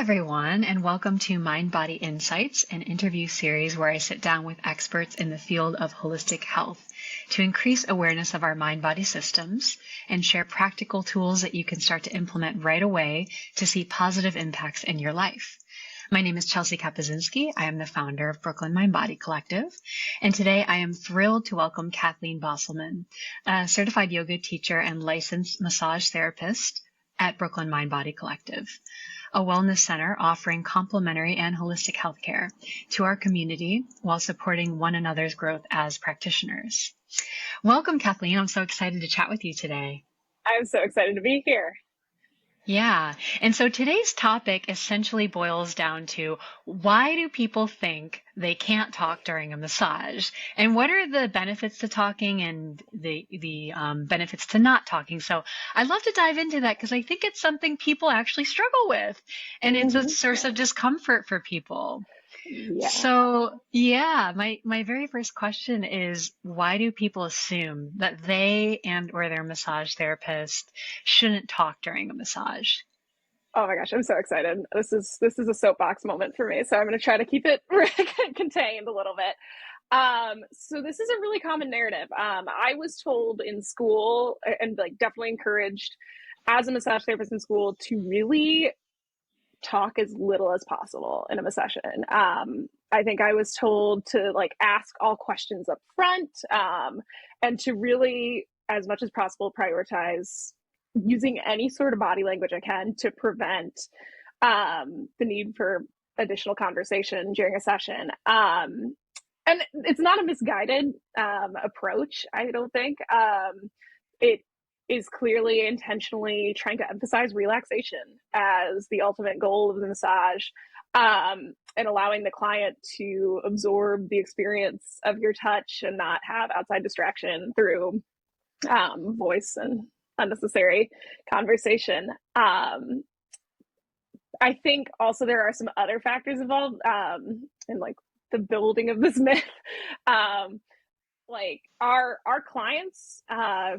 everyone, and welcome to Mind Body Insights, an interview series where I sit down with experts in the field of holistic health to increase awareness of our mind-body systems and share practical tools that you can start to implement right away to see positive impacts in your life. My name is Chelsea Kapuzinski. I am the founder of Brooklyn Mindbody Collective, and today I am thrilled to welcome Kathleen Bosselman, a certified yoga teacher and licensed massage therapist at Brooklyn Mindbody Collective, a wellness center offering complementary and holistic healthcare to our community while supporting one another's growth as practitioners. Welcome, Kathleen. I'm so excited to chat with you today. I'm so excited to be here. Yeah. And so today's topic essentially boils down to, why do people think they can't talk during a massage? And what are the benefits to talking and the benefits to not talking? So I'd love to dive into that because I think it's something people actually struggle with, and it's a source of discomfort for people. Yeah. So yeah, my very first question is, why do people assume that they or their massage therapist shouldn't talk during a massage? Oh my gosh, I'm so excited. This is a soapbox moment for me, so I'm going to try to keep it contained a little bit. So this is a really common narrative. I was told in school, and like definitely encouraged as a massage therapist in school, to really talk as little as possible in a session. I think I was told to like ask all questions up front, and to really, as much as possible, prioritize using any sort of body language I can to prevent the need for additional conversation during a session. And it's not a misguided approach, I don't think. It is clearly intentionally trying to emphasize relaxation as the ultimate goal of the massage, and allowing the client to absorb the experience of your touch and not have outside distraction through voice and unnecessary conversation. I think also there are some other factors involved in like the building of this myth. Like our clients our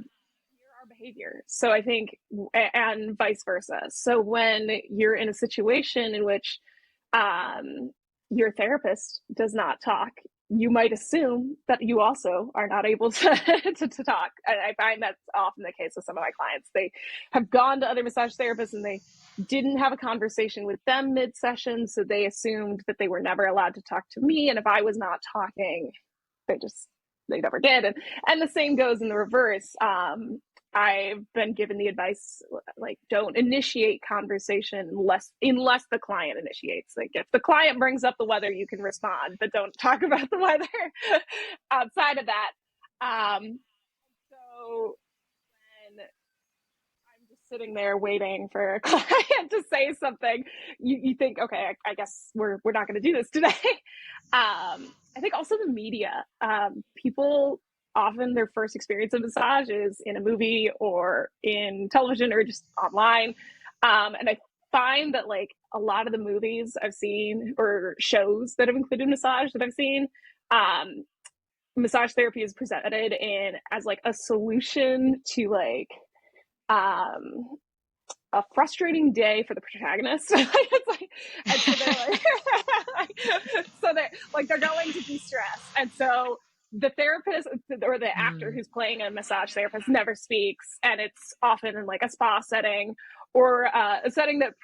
behavior. So I think, and vice versa. So when you're in a situation in which your therapist does not talk, you might assume that you also are not able to to talk. And I find that's often the case with some of my clients. They have gone to other massage therapists and they didn't have a conversation with them mid-session, so they assumed that they were never allowed to talk to me. And if I was not talking, they never did. And the same goes in the reverse. I've been given the advice, like, don't initiate conversation unless the client initiates. Like, if the client brings up the weather, you can respond, but don't talk about the weather outside of that. So when I'm just sitting there waiting for a client to say something, you think, okay, I guess we're not going to do this today. I think also the media, people often their first experience of massage is in a movie or in television or just online. And I find that like a lot of the movies I've seen or shows that have included massage that I've seen, massage therapy is presented in as like a solution to like a frustrating day for the protagonist. It's like, and so they're like, so they're going to de-stress. And so the therapist or the actor who's playing a massage therapist never speaks. And it's often in like a spa setting or a setting that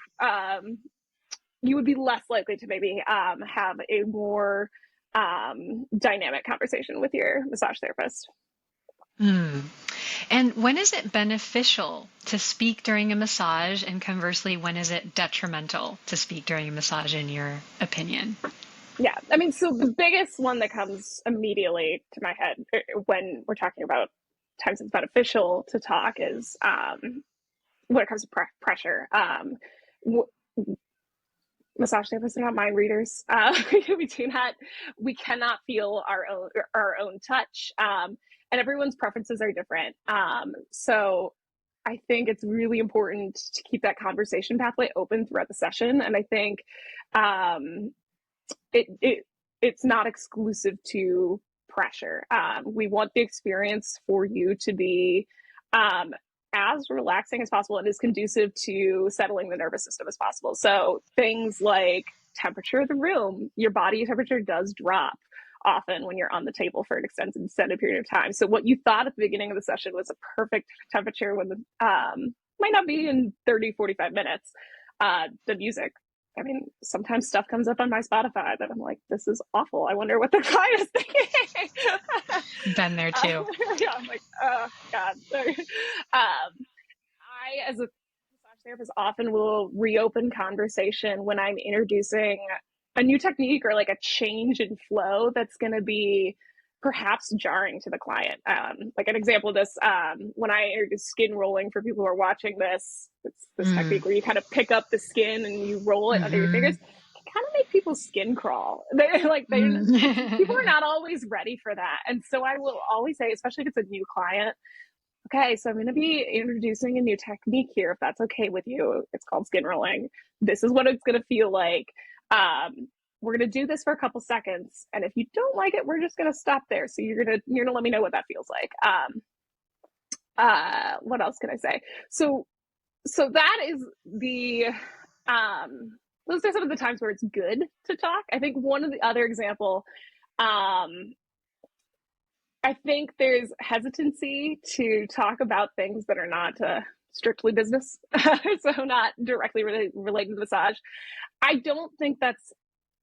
you would be less likely to maybe have a more dynamic conversation with your massage therapist. And when is it beneficial to speak during a massage, and conversely, when is it detrimental to speak during a massage, in your opinion? Yeah, I mean, so the biggest one that comes immediately to my head when we're talking about times it's beneficial to talk is when it comes to pressure. Massage therapists are not mind readers. We do not. We cannot feel our own touch, and everyone's preferences are different. So I think it's really important to keep that conversation pathway open throughout the session, and I think it's not exclusive to pressure. We want the experience for you to be as relaxing as possible and as conducive to settling the nervous system as possible. So things like temperature of the room, your body temperature does drop often when you're on the table for an extended period of time. So what you thought at the beginning of the session was a perfect temperature when the might not be in 30, 45 minutes. The music, I mean, sometimes stuff comes up on my Spotify that I'm like, this is awful. I wonder what the client is thinking. Been there too. Yeah, I'm like, oh God. I, as a massage therapist, often will reopen conversation when I'm introducing a new technique or like a change in flow that's going to be perhaps jarring to the client. Like an example of this, when I introduce skin rolling for people who are watching this, it's this technique where you kind of pick up the skin and you roll it under your fingers. It can kind of make people's skin crawl. People are not always ready for that. And so I will always say, especially if it's a new client, okay, so I'm going to be introducing a new technique here, if that's okay with you. It's called skin rolling. This is what it's going to feel like. We're going to do this for a couple seconds, and if you don't like it, we're just going to stop there. So you're going to let me know what that feels like. What else can I say? So that is the those are some of the times where it's good to talk. I think one of the other example, I think there's hesitancy to talk about things that are not strictly business, so not directly related to massage. I don't think that's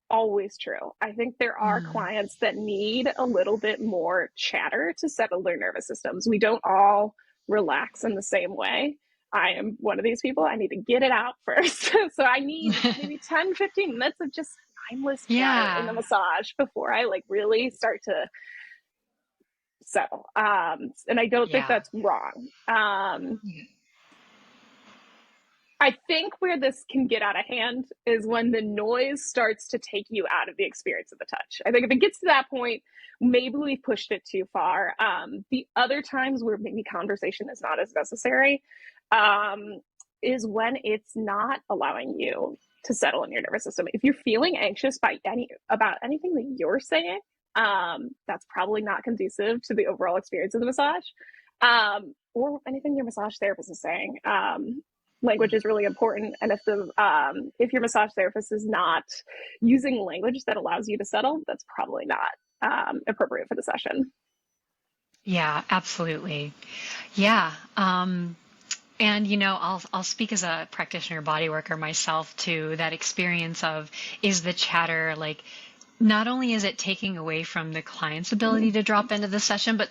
always true. I think there are clients that need a little bit more chatter to settle their nervous systems. We don't all relax in the same way. I am one of these people. I need to get it out first. So I need maybe 10, 15 minutes of just mindless chatter in the massage before I like really start to settle. And I don't think that's wrong. I think where this can get out of hand is when the noise starts to take you out of the experience of the touch. I think if it gets to that point, maybe we've pushed it too far. The other times where maybe conversation is not as necessary is when it's not allowing you to settle in your nervous system. If you're feeling anxious about anything that you're saying, that's probably not conducive to the overall experience of the massage, or anything your massage therapist is saying. Language is really important, and if your massage therapist is not using language that allows you to settle, that's probably not appropriate for the session. Yeah, absolutely. Yeah. And I'll speak as a practitioner body worker myself to that experience of, is the chatter like, not only is it taking away from the client's ability to drop into the session, but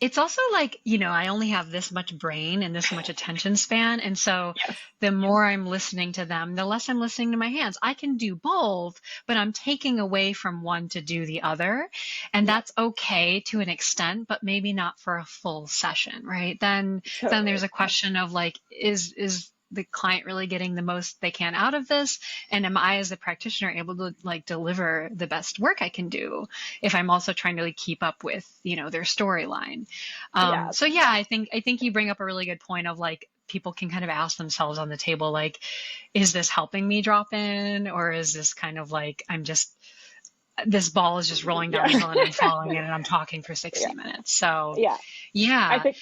it's also like, I only have this much brain and this much attention span. And so the more I'm listening to them, the less I'm listening to my hands. I can do both, but I'm taking away from one to do the other. And that's okay to an extent, but maybe not for a full session, right? Then there's a question of like, is the client really getting the most they can out of this? And am I, as a practitioner, able to like deliver the best work I can do if I'm also trying to like keep up with, their storyline? So yeah, I think you bring up a really good point of like, people can kind of ask themselves on the table, like, is this helping me drop in? Or is this kind of like, this ball is just rolling down the hill and I'm falling in and I'm talking for 60 minutes. So yeah. I think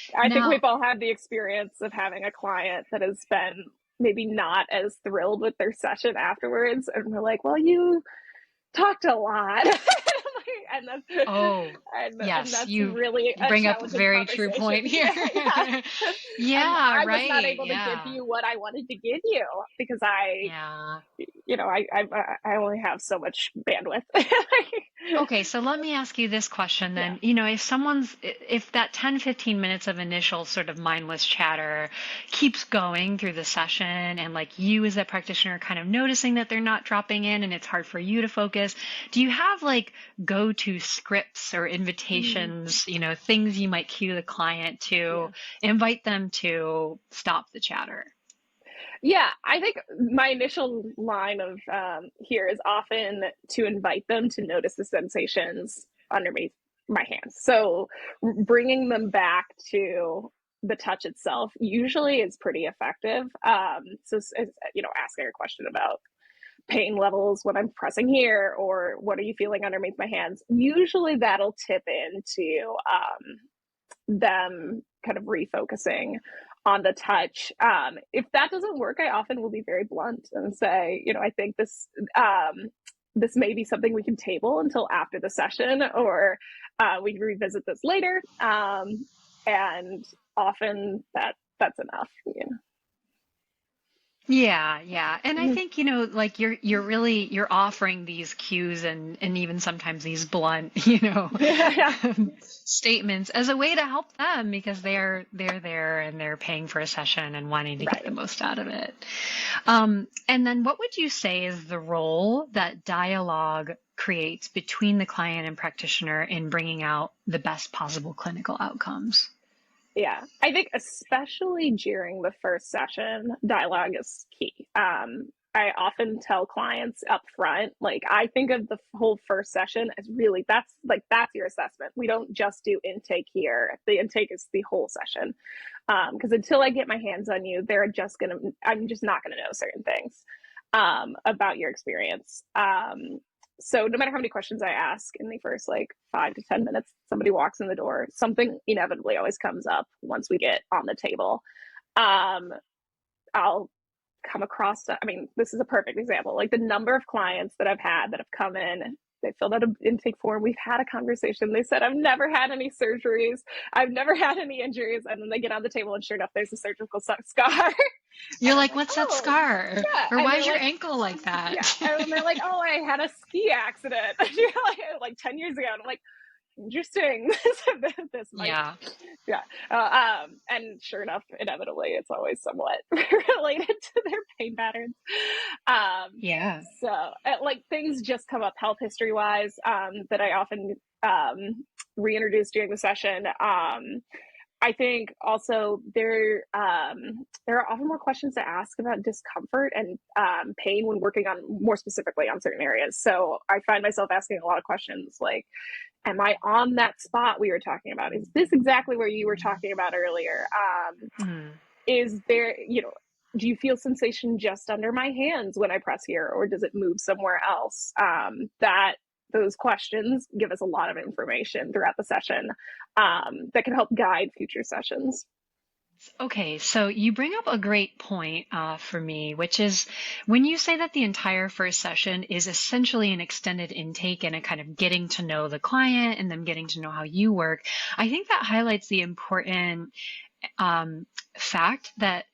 we've all had the experience of having a client that has been maybe not as thrilled with their session afterwards. And we're like, well, you talked a lot. And that's you really bring up a very true point here. I was not able to give you what I wanted to give you because I only have so much bandwidth. Okay, so let me ask you this question then. If that 10, 15 minutes of initial sort of mindless chatter keeps going through the session, and like you as a practitioner are kind of noticing that they're not dropping in and it's hard for you to focus, do you have like go-to scripts or invitations, things you might cue the client to invite them to stop the chatter? Yeah, I think my initial line of here is often to invite them to notice the sensations underneath my hands. So bringing them back to the touch itself usually is pretty effective. So asking a question about pain levels when I'm pressing here, or what are you feeling underneath my hands? Usually that'll tip into them kind of refocusing on the touch. If that doesn't work, I often will be very blunt and say, I think this may be something we can table until after the session, or we can revisit this later. And often that's enough. Yeah, yeah. And I think, like you're offering these cues and even sometimes these blunt, Yeah. statements as a way to help them because they're there and they're paying for a session and wanting to get the Right. most out of it. And then what would you say is the role that dialogue creates between the client and practitioner in bringing out the best possible clinical outcomes? Yeah, I think especially during the first session, dialogue is key. I often tell clients up front, like, I think of the whole first session as really that's your assessment. We don't just do intake here. The intake is the whole session. Because until I get my hands on you, I'm just not gonna know certain things about your experience. So no matter how many questions I ask in the first like 5 to 10 minutes, somebody walks in the door, something inevitably always comes up once we get on the table. I'll come across, this is a perfect example. Like the number of clients that I've had that have come in, they filled out an intake form, we've had a conversation, they said, I've never had any surgeries, I've never had any injuries, and then they get on the table and sure enough, there's a surgical scar. You're like, what's that oh, scar? yeah. Or And why they're is your like, ankle like that? yeah. And they're like, oh, I had a ski accident like 10 years ago. And I'm like, interesting. This might, Yeah. yeah. And sure enough, inevitably, it's always somewhat related to their pain patterns. Yeah. So like things just come up health history wise that I often reintroduce during the session. I think also there are often more questions to ask about discomfort and pain when working on more specifically on certain areas. So I find myself asking a lot of questions like, am I on that spot we were talking about? Is this exactly where you were talking about earlier? Is there, do you feel sensation just under my hands when I press here, or does it move somewhere else? Those questions give us a lot of information throughout the session that can help guide future sessions. Okay, so you bring up a great point for me, which is when you say that the entire first session is essentially an extended intake and a kind of getting to know the client and them getting to know how you work, I think that highlights the important fact that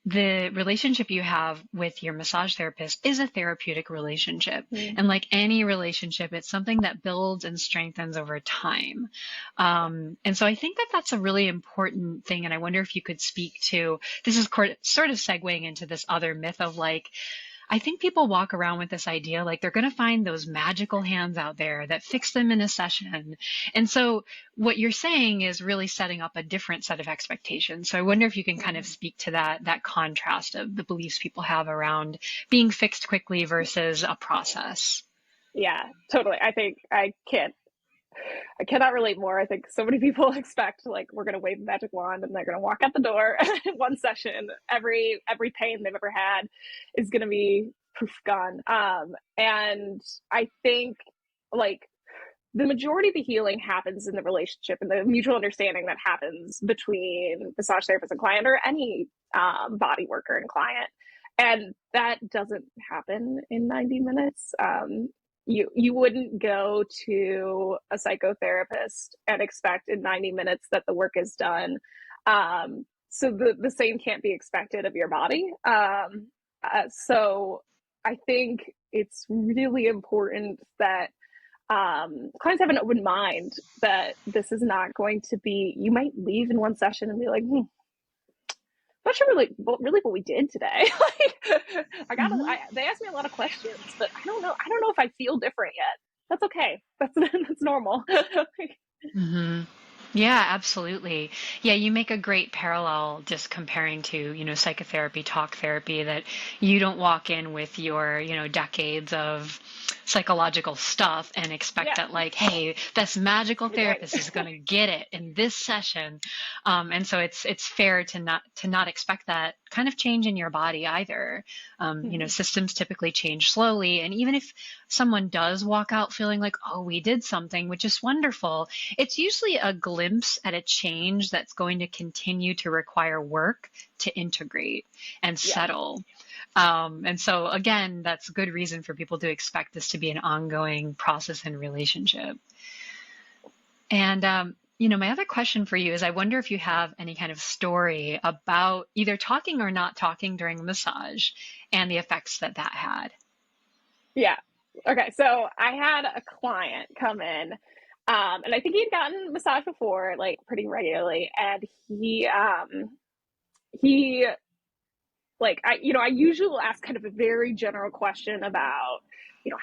the relationship you have with your massage therapist is a therapeutic relationship. And like any relationship, it's something that builds and strengthens over time. And so I think that that's a really important thing. And I wonder if you could speak to, this is sort of segueing into this other myth of like, I think people walk around with this idea like they're going to find those magical hands out there that fix them in a session. And so what you're saying is really setting up a different set of expectations. So I wonder if you can kind of speak to that contrast of the beliefs people have around being fixed quickly versus a process. Yeah, totally. I think I cannot relate more. I think so many people expect like we're going to wave a magic wand and they're going to walk out the door in one session. Every pain they've ever had is going to be poof gone. And I think like the majority of the healing happens in the relationship and the mutual understanding that happens between massage therapist and client, or any body worker and client. And that doesn't happen in 90 minutes. You wouldn't go to a psychotherapist and expect in 90 minutes that the work is done. So the same can't be expected of your body. So I think it's really important that clients have an open mind that this is not going to be, you might leave in one session and be like, not sure really what we did today. They asked me a lot of questions, but I don't know if I feel different yet. That's okay. That's normal. Yeah, absolutely. Yeah, you make a great parallel just comparing to, psychotherapy, talk therapy, that you don't walk in with your, decades of psychological stuff and expect that like, hey, this magical therapist is going to get it in this session. And so it's fair to not expect that kind of change in your body either. Systems typically change slowly. And even if someone does walk out feeling like, oh, we did something, which is wonderful, it's usually a glimpse at a change that's going to continue to require work to integrate and settle. And so again, that's a good reason for people to expect this to be an ongoing process and relationship. And, my other question for you is I wonder if you have any kind of story about either talking or not talking during a massage and the effects that that had. Yeah. Okay. So I had a client come in, and I think he'd gotten massage before, like pretty regularly. And he like, I usually will ask kind of a very general question about,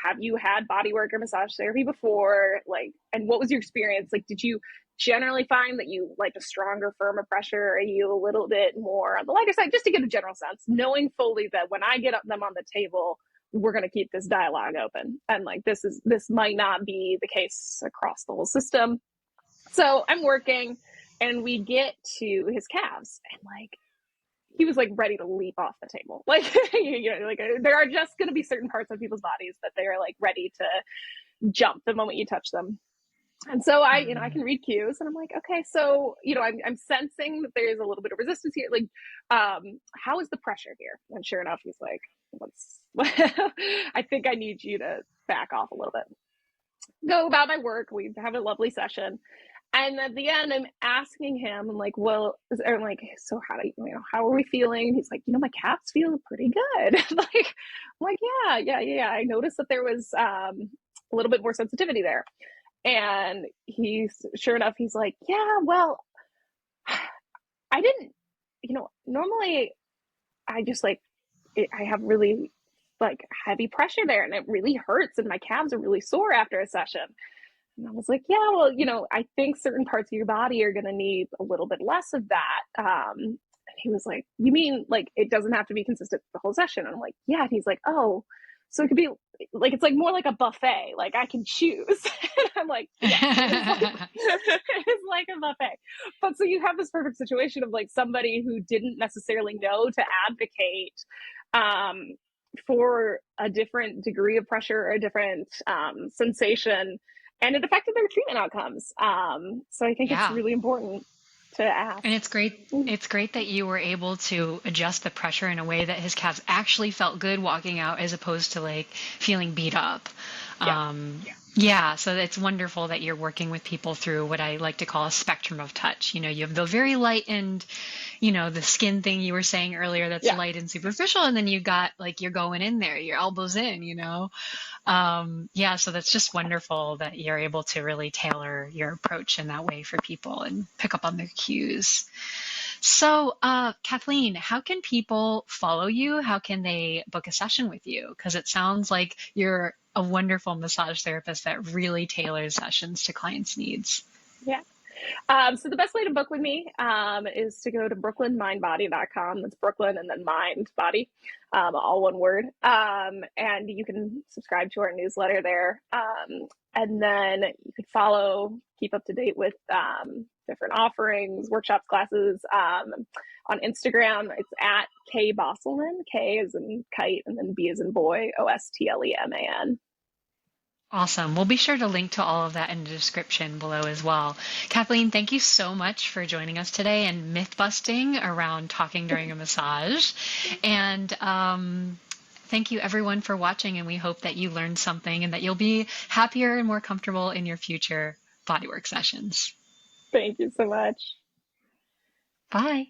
have you had body work or massage therapy before? Like, and what was your experience? Like, did you generally find that you liked a stronger, firmer pressure? Are you a little bit more on the lighter side? Just to get a general sense, knowing fully that when I get them on the table, we're going to keep this dialogue open. And like, this might not be the case across the whole system. So I'm working and we get to his calves and like, he was like ready to leap off the table. Like, like there are just going to be certain parts of people's bodies that they're like ready to jump the moment you touch them. And so I can read cues and I'm like, okay, so, I'm sensing that there's a little bit of resistance here. Like, how is the pressure here? And sure enough, he's like, I think I need you to back off a little bit. Go about my work. We have a lovely session. And at the end, I'm asking him, I'm like, I'm like, so how are we feeling? He's like, my calves feel pretty good. I'm like, yeah. I noticed that there was a little bit more sensitivity there. And sure enough, he's like, yeah, well, I didn't, normally I just I have really like heavy pressure there and it really hurts and my calves are really sore after a session. And I was like, yeah, well, I think certain parts of your body are going to need a little bit less of that. And he was like, you mean like it doesn't have to be consistent the whole session? And I'm like, yeah. And he's like, oh, so it could be like, it's like more like a buffet. Like I can choose. And I'm like, yeah, it's like a buffet. But so you have this perfect situation of like somebody who didn't necessarily know to advocate for a different degree of pressure or a different sensation. And it affected their treatment outcomes. So I think it's really important to ask. And it's great. It's great that you were able to adjust the pressure in a way that his calves actually felt good walking out as opposed to like feeling beat up. So it's wonderful that you're working with people through what I like to call a spectrum of touch. You have the very light and, the skin thing you were saying earlier that's light and superficial. And then you got like, you're going in there, your elbows in, so that's just wonderful that you're able to really tailor your approach in that way for people and pick up on their cues. So, Kathleen, how can people follow you? How can they book a session with you? Because it sounds like you're a wonderful massage therapist that really tailors sessions to clients' needs. Yeah. So the best way to book with me is to go to brooklynmindbody.com. That's Brooklyn and then mind body, all one word. And you can subscribe to our newsletter there. And then you could keep up to date with different offerings, workshops, classes. On Instagram, it's at K Bosselman. K as in kite and then B as in boy, Ostleman. Awesome. We'll be sure to link to all of that in the description below as well. Kathleen, thank you so much for joining us today and myth busting around talking during a massage. And thank you everyone for watching, and we hope that you learned something and that you'll be happier and more comfortable in your future bodywork sessions. Thank you so much. Bye.